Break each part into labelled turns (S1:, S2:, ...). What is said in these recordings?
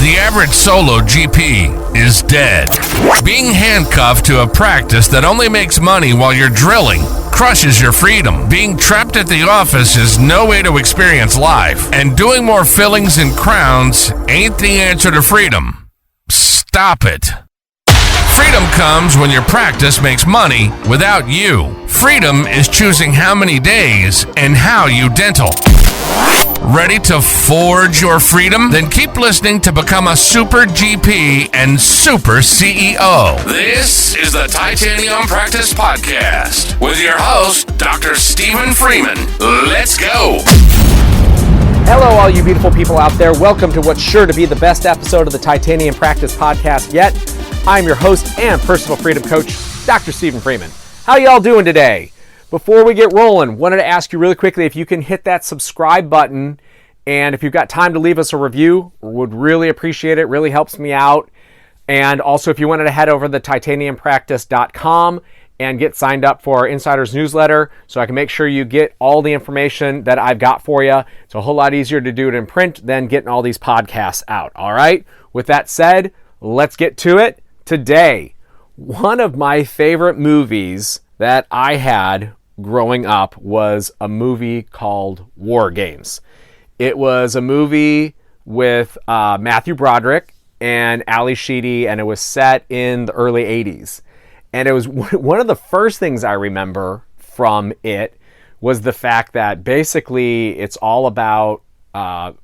S1: The average solo GP is dead. Being handcuffed to a practice that only makes money while you're drilling crushes your freedom. Being trapped at the office is no way to experience life. And doing more fillings and crowns ain't the answer to freedom. Stop it. Freedom comes when your practice makes money without you. Freedom is choosing how many days and how you dental. Ready to forge your freedom? Then keep listening to become a super GP and super CEO. This is the Titanium Practice Podcast with your host, Dr. Stephen Freeman. Let's go.
S2: Hello, all you beautiful people out there. Welcome to what's sure to be the best episode of the Titanium Practice Podcast yet. I'm your host and personal freedom coach, Dr. Stephen Freeman. How y'all doing today? Before we get rolling, wanted to ask you really quickly if you can hit that subscribe button, and if you've got time to leave us a review, would really appreciate it. Really helps me out. And also, if you wanted to head over to titaniumpractice.com and get signed up for our Insiders newsletter so I can make sure you get all the information that I've got for you. It's a whole lot easier to do it in print than getting all these podcasts out. All right? With that said, let's get to it. Today, one of my favorite movies that I had growing up was a movie called War Games. It was a movie with Matthew Broderick and Ali Sheedy, and it was set in the early 80s. And it was one of the first things I remember from it was the fact that basically it's all about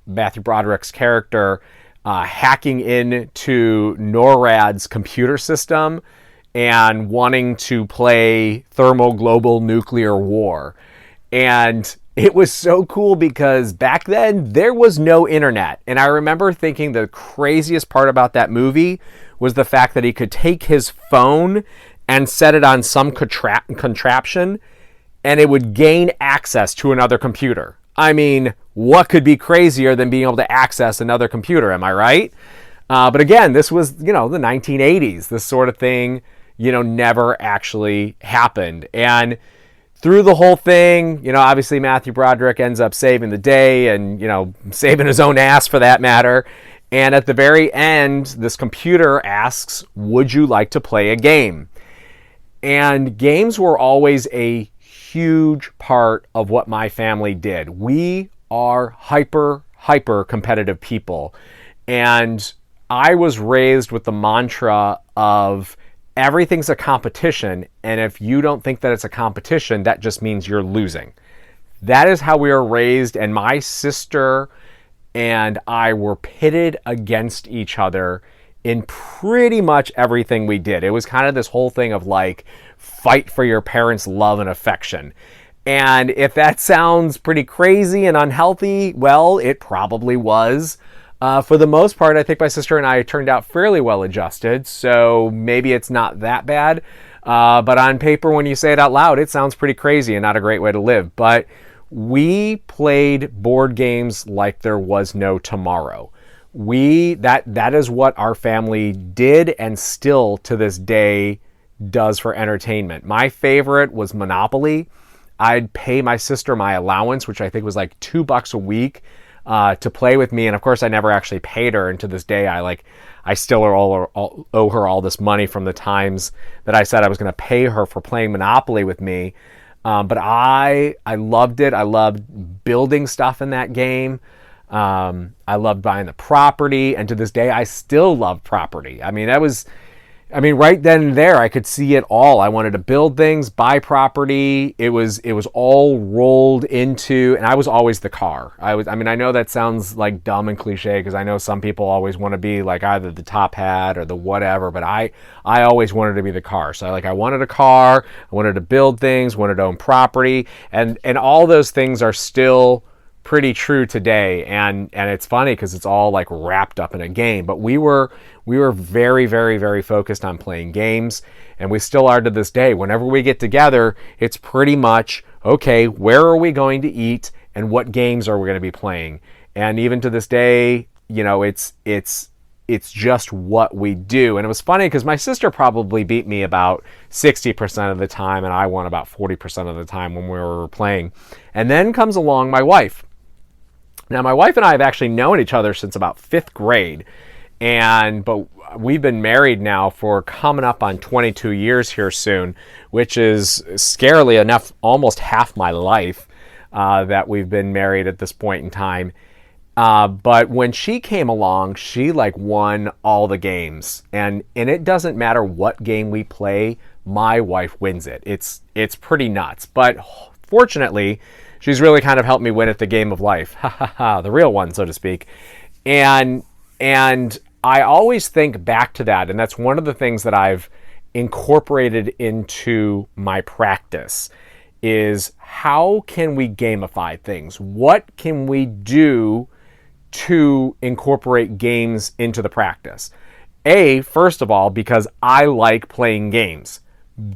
S2: Matthew Broderick's character hacking into NORAD's computer system and wanting to play thermoglobal nuclear war. And it was so cool because back then there was no internet. And I remember thinking the craziest part about that movie was the fact that he could take his phone and set it on some contraption and it would gain access to another computer. I mean, what could be crazier than being able to access another computer? Am I right? But again, this was, the 1980s. This sort of thing, never actually happened. And through the whole thing, obviously Matthew Broderick ends up saving the day and, saving his own ass for that matter. And at the very end, this computer asks, would you like to play a game? And games were always a huge part of what my family did. We are hyper competitive people. And I was raised with the mantra of everything's a competition, and if you don't think that it's a competition, that just means you're losing. That is how we were raised, and my sister and I were pitted against each other in pretty much everything we did. It was kind of this whole thing of like, fight for your parents' love and affection. And if that sounds pretty crazy and unhealthy, well, it probably was. For the most part, I think my sister and I turned out fairly well adjusted, so maybe it's not that bad. But on paper, when you say it out loud, it sounds pretty crazy and not a great way to live. But we played board games like there was no tomorrow. That is what our family did and still to this day does for entertainment. My favorite was Monopoly. I'd pay my sister my allowance, which I think was like $2 a week, to play with me. And of course I never actually paid her. And to this day, I still owe her all this money from the times that I said I was going to pay her for playing Monopoly with me. But I loved it. I loved building stuff in that game. I loved buying the property. And to this day, I still love property. Right then and there, I could see it all. I wanted to build things, buy property. It was all rolled into, and I was always the car. I know that sounds like dumb and cliche because I know some people always want to be like either the top hat or the whatever, but I always wanted to be the car. So I wanted a car, I wanted to build things, wanted to own property, and all those things are still pretty true today, and it's funny because it's all like wrapped up in a game. But we were very, very, very focused on playing games, and we still are to this day. Whenever we get together, it's pretty much, okay, where are we going to eat and what games are we going to be playing? And even to this day, it's just what we do. And it was funny because my sister probably beat me about 60% of the time, and I won about 40% of the time when we were playing. And then comes along my wife. Now, my wife and I have actually known each other since about 5th grade. But we've been married now for coming up on 22 years here soon, which is scarily enough almost half my life that we've been married at this point in time. But when she came along, she like won all the games, and it doesn't matter what game we play, my wife wins it. It's pretty nuts. But fortunately, she's really kind of helped me win at the game of life, the real one, so to speak. And I always think back to that, and that's one of the things that I've incorporated into my practice is how can we gamify things? What can we do to incorporate games into the practice? A, first of all, because I like playing games.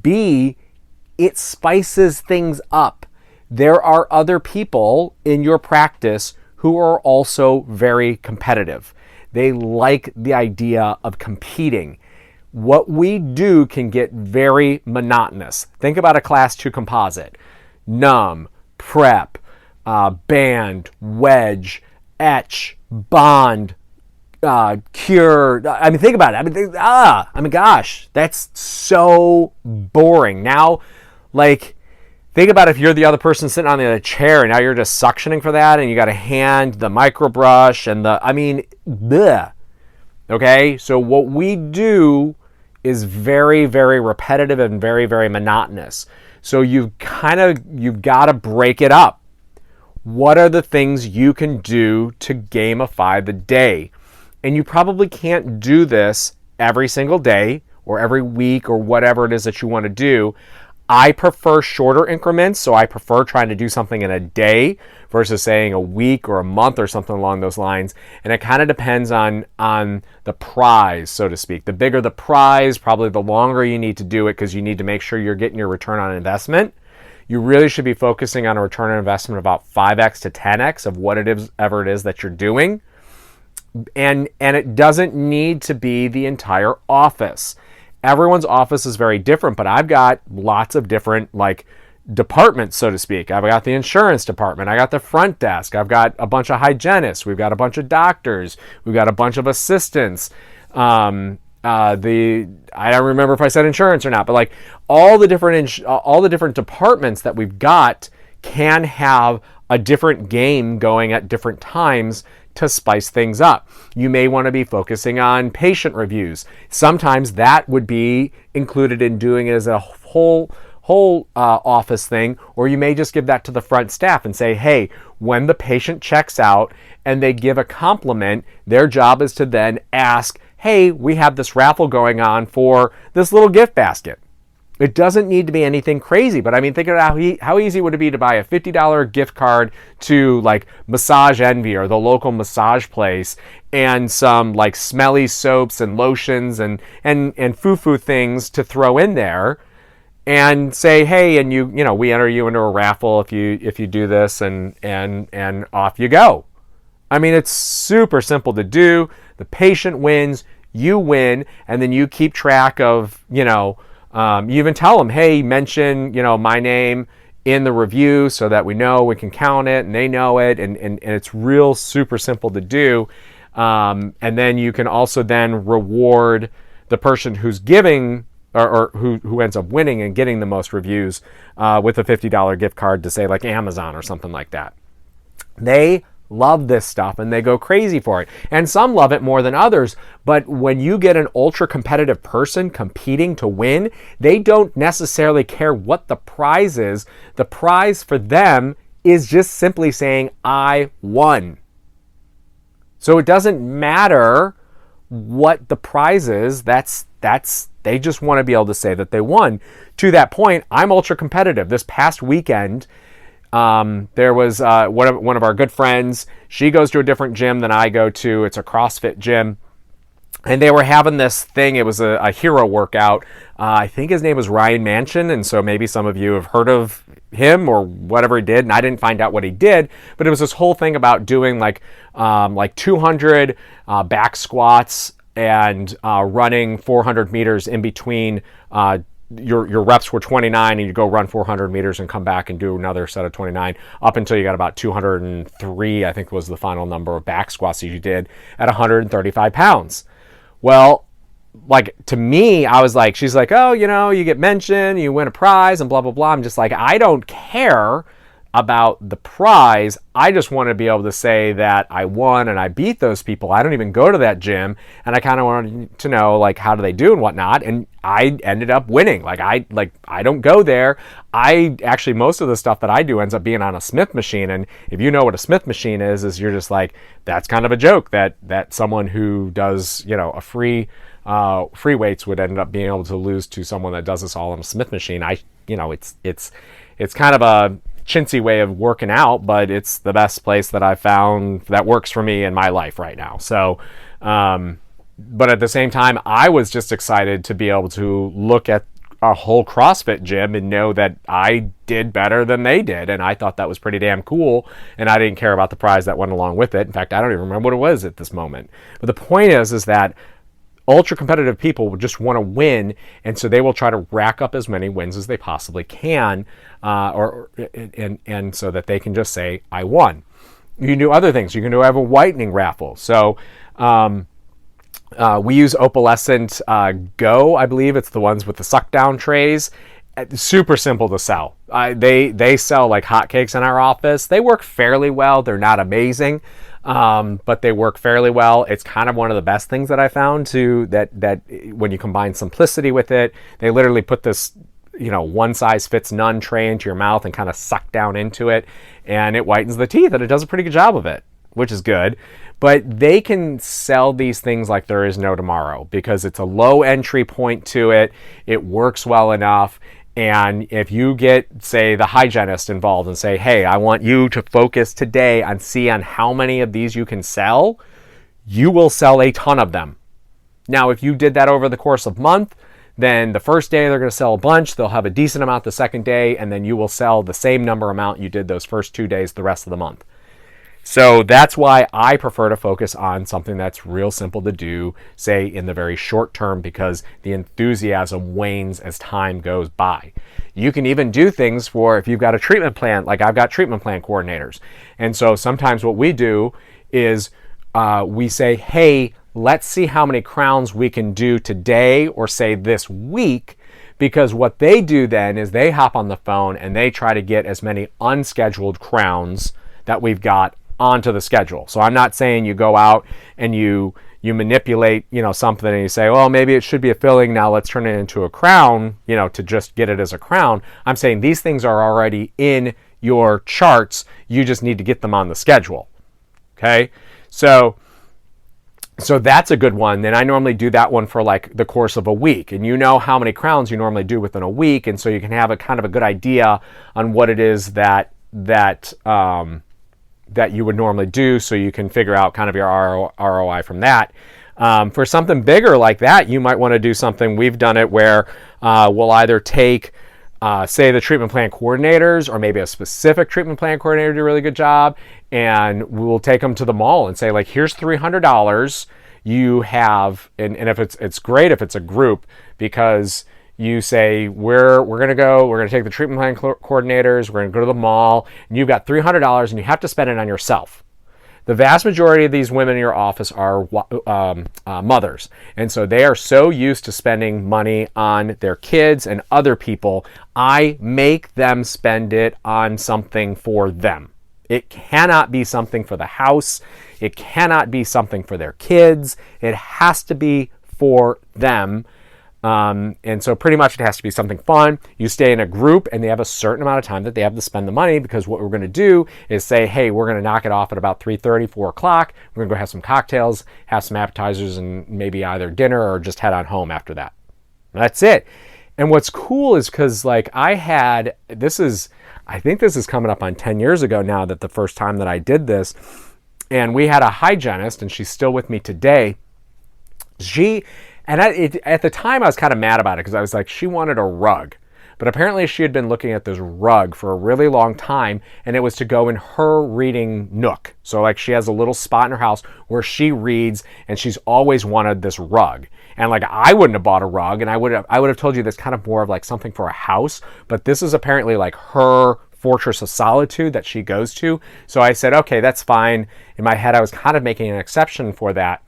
S2: B, it spices things up. There are other people in your practice who are also very competitive. They like the idea of competing. What we do can get very monotonous. Think about a class 2 composite. Num, prep, band, wedge, etch, bond, cure. I mean, think about it. Gosh, that's so boring. Now, like, think about if you're the other person sitting on the other chair and now you're just suctioning for that and you got to hand the microbrush and bleh. Okay, so what we do is very, very repetitive and very, very monotonous. So you've got to break it up. What are the things you can do to gamify the day? And you probably can't do this every single day or every week or whatever it is that you want to do. I prefer shorter increments, so I prefer trying to do something in a day versus saying a week or a month or something along those lines. And it kind of depends on the prize, so to speak. The bigger the prize, probably the longer you need to do it because you need to make sure you're getting your return on investment. You really should be focusing on a return on investment of about 5x to 10x of whatever it is that you're doing. And it doesn't need to be the entire office. Everyone's office is very different, but I've got lots of different departments, so to speak. I've got the insurance department. I got the front desk. I've got a bunch of hygienists. We've got a bunch of doctors. We've got a bunch of assistants. I don't remember if I said insurance or not, but all the different departments that we've got can have a different game going at different times to spice things up. You may want to be focusing on patient reviews. Sometimes that would be included in doing it as a whole office thing, or you may just give that to the front staff and say, hey, when the patient checks out and they give a compliment, their job is to then ask, hey, we have this raffle going on for this little gift basket. It doesn't need to be anything crazy, but think about how easy would it be to buy a $50 gift card to Massage Envy or the local massage place and some smelly soaps and lotions and foo-foo things to throw in there and say, hey, and we enter you into a raffle if you do this and off you go. It's super simple to do. The patient wins, you win, and then you keep track of, you even tell them, hey, mention, my name in the review so that we can count it and they know it. And it's real super simple to do. And then you can also then reward the person who's giving or who ends up winning and getting the most reviews with a $50 gift card to say Amazon or something like that. They love this stuff and they go crazy for it. And some love it more than others. But when you get an ultra competitive person competing to win, they don't necessarily care what the prize is. The prize for them is just simply saying, I won. So it doesn't matter what the prize is. They just want to be able to say that they won. To that point, I'm ultra competitive. This past weekend, there was one of our good friends. She goes to a different gym than I go to. It's a CrossFit gym. And they were having this thing. It was a hero workout. I think his name was Ryan Manchin. And so maybe some of you have heard of him or whatever he did. And I didn't find out what he did. But it was this whole thing about doing 200 back squats and running 400 meters in between. Your reps were 29 and you go run 400 meters and come back and do another set of 29 up until you got about 203, I think was the final number of back squats that you did at 135 pounds. Well, like, to me, I was like, she's like, oh, you get mentioned, you win a prize and blah, blah, blah. I'm just like, I don't care about the prize. I just want to be able to say that I won and I beat those people. I don't even go to that gym, and I kind of wanted to know, like, how do they do and whatnot. And I ended up winning. I don't go there. I actually, most of the stuff that I do ends up being on a Smith machine. And if you know what a Smith machine is you're just like, that's kind of a joke that someone who does, a free weights would end up being able to lose to someone that does this all on a Smith machine. It's kind of a chintzy way of working out, but it's the best place that I've found that works for me in my life right now. So, but at the same time, I was just excited to be able to look at a whole CrossFit gym and know that I did better than they did. And I thought that was pretty damn cool. And I didn't care about the prize that went along with it. In fact, I don't even remember what it was at this moment. But the point is that ultra competitive people will just want to win, and so they will try to rack up as many wins as they possibly can, and so that they can just say, I won. You can do other things. You can have a whitening raffle. So we use Opalescent Go, I believe. It's the ones with the suck down trays. It's super simple to sell. They sell like hotcakes in our office. They work fairly well. They're not amazing, but they work fairly well. It's kind of one of the best things that I found too, that when you combine simplicity with it, they literally put this, one size fits none tray into your mouth and kind of suck down into it, and it whitens the teeth, and it does a pretty good job of it, which is good. But they can sell these things like there is no tomorrow because it's a low entry point to it. It works well enough. And if you get, say, the hygienist involved and say, hey, I want you to focus today on how many of these you can sell, you will sell a ton of them. Now, if you did that over the course of a month, then the first day they're going to sell a bunch, they'll have a decent amount the second day, and then you will sell the same number amount you did those first 2 days the rest of the month. So that's why I prefer to focus on something that's real simple to do, say in the very short term, because the enthusiasm wanes as time goes by. You can even do things for if you've got a treatment plan, like I've got treatment plan coordinators. And so sometimes what we do is we say, hey, let's see how many crowns we can do today or say this week, because what they do then is they hop on the phone and they try to get as many unscheduled crowns that we've got onto the schedule. So I'm not saying you go out and you manipulate, something and you say, well, maybe it should be a filling. Now let's turn it into a crown, to just get it as a crown. I'm saying these things are already in your charts. You just need to get them on the schedule. Okay. So that's a good one. Then I normally do that one for like the course of a week, and you know how many crowns you normally do within a week. And so you can have a kind of a good idea on what it is that you would normally do, so you can figure out kind of your ROI from that. For something bigger like that, you might want to do something. We've done it where we'll either take, say, the treatment plan coordinators, or maybe a specific treatment plan coordinator did a really good job, and we'll take them to the mall and say, like, here's $300 you have, and if it's great if it's a group, because you say, we're going to take the treatment plan coordinators, we're going to go to the mall, and you've got $300 and you have to spend it on yourself. The vast majority of these women in your office are mothers, and so they are so used to spending money on their kids and other people. I make them spend it on something for them. It cannot be something for the house. It cannot be something for their kids. It has to be for them. And so pretty much it has to be something fun. You stay in a group and they have a certain amount of time that they have to spend the money, because what we're going to do is say, hey, we're going to knock it off at about 3:30, 4 o'clock. We're going to go have some cocktails, have some appetizers, and maybe either dinner or just head on home after that. That's it. And what's cool is because like I think this is coming up on 10 years ago now, that the first time that I did this, and we had a hygienist, and she's still with me today. At the time, I was kind of mad about it, because I was like, she wanted a rug. But apparently she had been looking at this rug for a really long time, and it was to go in her reading nook. So like she has a little spot in her house where she reads, and she's always wanted this rug. And like I wouldn't have bought a rug, and I would have told you this kind of more of like something for a house, but this is apparently like her fortress of solitude that she goes to. So I said, okay, that's fine. In my head, I was kind of making an exception for that.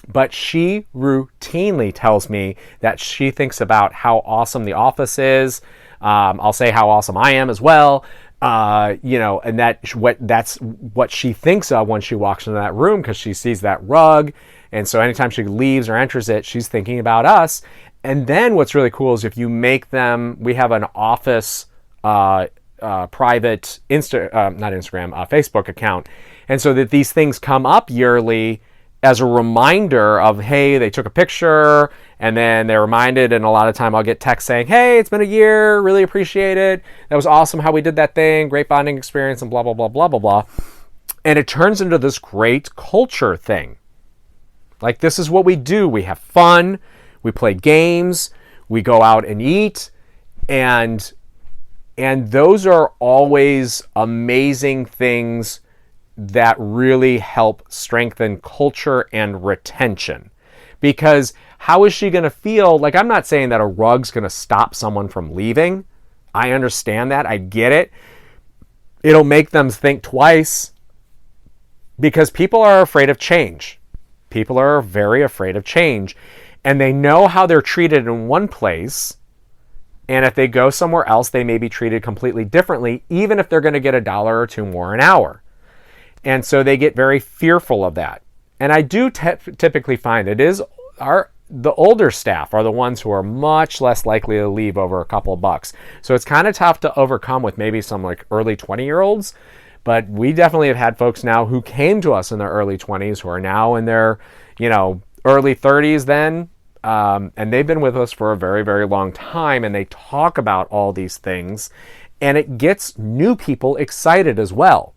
S2: But she routinely tells me that she thinks about how awesome the office is. I'll say how awesome I am as well. And that's what she thinks of when she walks into that room, because she sees that rug. And so anytime she leaves or enters it, she's thinking about us. And then what's really cool is if you make them, we have an office private Facebook account. And so that these things come up yearly as a reminder of, hey, they took a picture, and then they're reminded, and a lot of time I'll get text saying, hey, it's been a year, really appreciate it. That was awesome how we did that thing, great bonding experience, and blah, blah, blah, blah, blah, blah. And it turns into this great culture thing. Like, this is what we do. We have fun, we play games, we go out and eat, and those are always amazing things that really help strengthen culture and retention. Because how is she going to feel? Like, I'm not saying that a rug's going to stop someone from leaving. I understand that. I get it. It'll make them think twice, because people are afraid of change. People are very afraid of change, and they know how they're treated in one place. And if they go somewhere else, they may be treated completely differently, even if they're going to get $1 or $2 more an hour. And so they get very fearful of that. And I do typically find the older staff are the ones who are much less likely to leave over a couple of bucks. So it's kind of tough to overcome with maybe some like early 20-year-olds. But we definitely have had folks now who came to us in their early 20s who are now in their, early 30s then. And they've been with us for a very, very long time. And they talk about all these things. And it gets new people excited as well.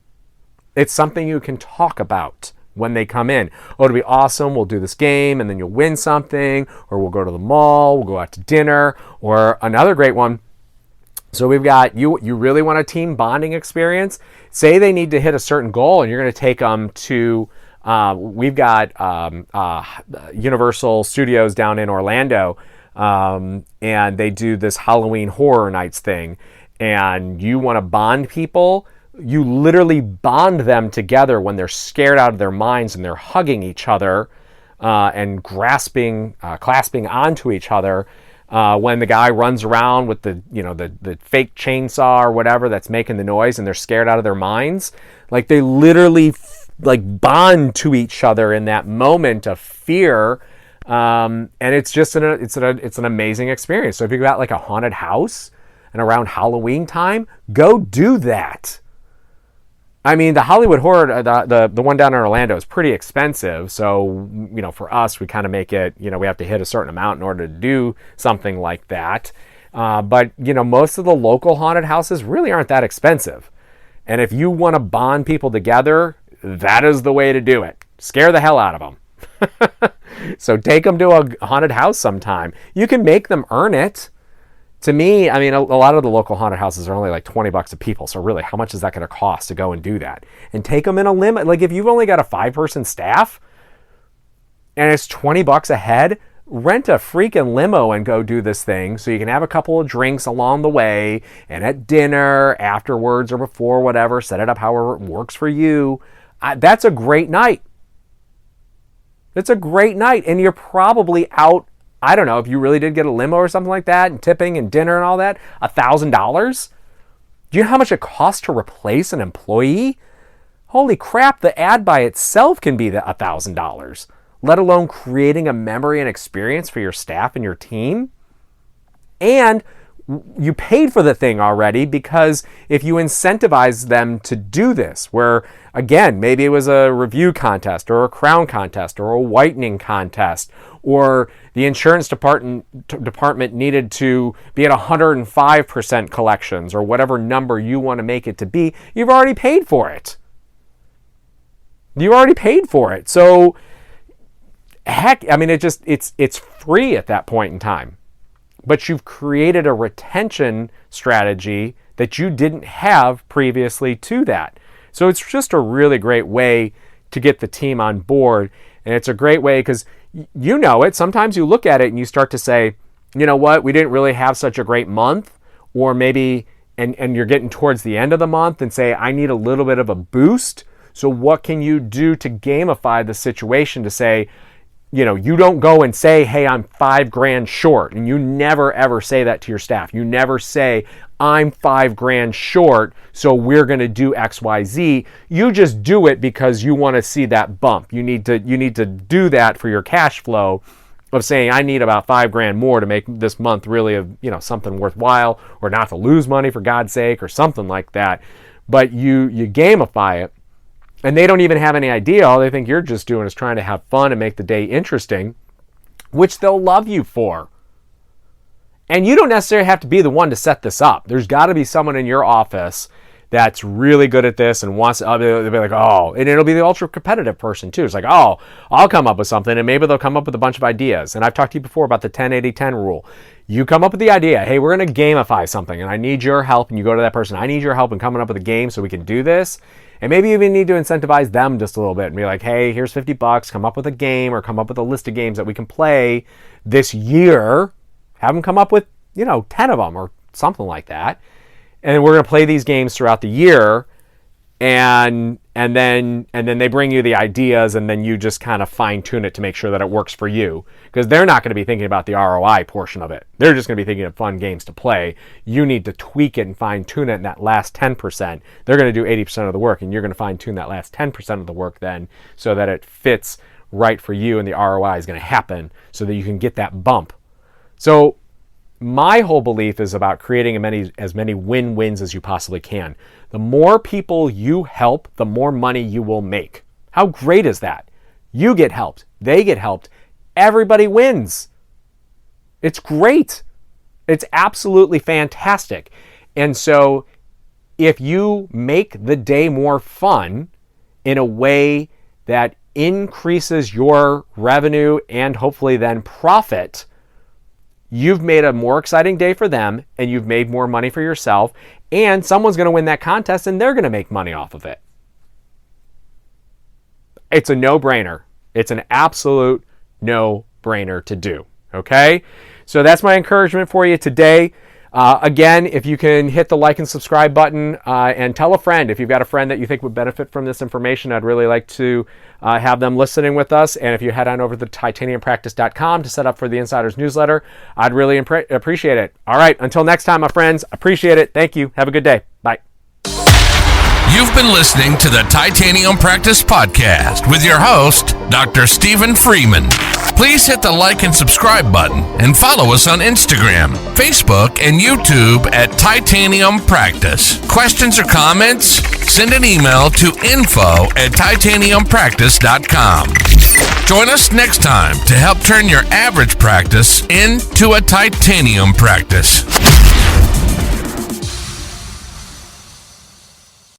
S2: It's something you can talk about when they come in. Oh, it'll be awesome. We'll do this game, and then you'll win something, or we'll go to the mall, we'll go out to dinner, or another great one. So we've got, you really want a team bonding experience? Say they need to hit a certain goal, and you're going to take them to, we've got Universal Studios down in Orlando, and they do this Halloween Horror Nights thing, and you want to bond people. You literally bond them together when they're scared out of their minds and they're hugging each other and clasping onto each other. When the guy runs around with the fake chainsaw or whatever that's making the noise, and they're scared out of their minds, like they literally bond to each other in that moment of fear, and it's just it's an amazing experience. So if you've got like a haunted house and around Halloween time, go do that. I mean, the Hollywood Horror, the one down in Orlando is pretty expensive. So, for us, we kind of make it, we have to hit a certain amount in order to do something like that. But most of the local haunted houses really aren't that expensive. And if you want to bond people together, that is the way to do it. Scare the hell out of them. So take them to a haunted house sometime. You can make them earn it. To me, I mean, a lot of the local haunted houses are only like $20 a people. So really, how much is that going to cost to go and do that? And take them in a limit. Like if you've only got a 5-person staff and it's $20 a head, rent a freaking limo and go do this thing so you can have a couple of drinks along the way, and at dinner, afterwards, or before, whatever, set it up however it works for you. That's a great night. It's a great night. And you're probably out, I don't know, if you really did get a limo or something like that, and tipping and dinner and all that, $1,000. Do you know how much it costs to replace an employee? Holy crap, the ad by itself can be $1,000, let alone creating a memory and experience for your staff and your team. And you paid for the thing already, because if you incentivize them to do this, where again, maybe it was a review contest or a crown contest or a whitening contest, or the insurance department needed to be at 105% collections, or whatever number you want to make it to be, you've already paid for it. You already paid for it. So heck, I mean, it's free at that point in time. But you've created a retention strategy that you didn't have previously to that. So it's just a really great way to get the team on board. And it's a great way because you know it. Sometimes you look at it and you start to say, you know what, we didn't really have such a great month. Or maybe, and you're getting towards the end of the month and say, I need a little bit of a boost. So what can you do to gamify the situation to say, you don't go and say, hey, I'm $5,000 short. And you never, ever say that to your staff. You never say, I'm $5,000 short, so we're going to do X, Y, Z. You just do it because you want to see that bump. You need to do that for your cash flow of saying, I need about $5,000 more to make this month really something worthwhile, or not to lose money for God's sake, or something like that. But you gamify it. And they don't even have any idea. All they think you're just doing is trying to have fun and make the day interesting, which they'll love you for. And you don't necessarily have to be the one to set this up. There's got to be someone in your office that's really good at this and wants to, they'll be like, oh, and it'll be the ultra competitive person too. It's like, oh, I'll come up with something, and maybe they'll come up with a bunch of ideas. And I've talked to you before about the 10-80-10 rule. You come up with the idea, hey, we're going to gamify something, and I need your help. And you go to that person, I need your help in coming up with a game so we can do this. And maybe you even need to incentivize them just a little bit and be like, hey, here's $50, come up with a game, or come up with a list of games that we can play this year. Have them come up with, 10 of them or something like that. And we're going to play these games throughout the year. And then they bring you the ideas, and then you just kind of fine tune it to make sure that it works for you. Because they're not going to be thinking about the ROI portion of it. They're just going to be thinking of fun games to play. You need to tweak it and fine tune it in that last 10%. They're going to do 80% of the work, and you're going to fine tune that last 10% of the work then, so that it fits right for you, and the ROI is going to happen so that you can get that bump. So my whole belief is about creating as many win-wins as you possibly can. The more people you help, the more money you will make. How great is that? You get helped. They get helped. Everybody wins. It's great. It's absolutely fantastic. And so if you make the day more fun in a way that increases your revenue and hopefully then profit, you've made a more exciting day for them, and you've made more money for yourself, and someone's going to win that contest, and they're going to make money off of it. It's a no-brainer. It's an absolute no-brainer to do, okay? So that's my encouragement for you today. Again, if you can hit the like and subscribe button, and tell a friend. If you've got a friend that you think would benefit from this information, I'd really like to have them listening with us. And if you head on over to titaniumpractice.com to set up for the Insiders newsletter, I'd really appreciate it. All right, until next time, my friends, appreciate it. Thank you. Have a good day. Bye.
S1: You've been listening to the Titanium Practice Podcast with your host, Dr. Stephen Freeman. Please hit the like and subscribe button and follow us on Instagram, Facebook, and YouTube at Titanium Practice. Questions or comments? Send an email to info@titaniumpractice.com. Join us next time to help turn your average practice into a titanium practice.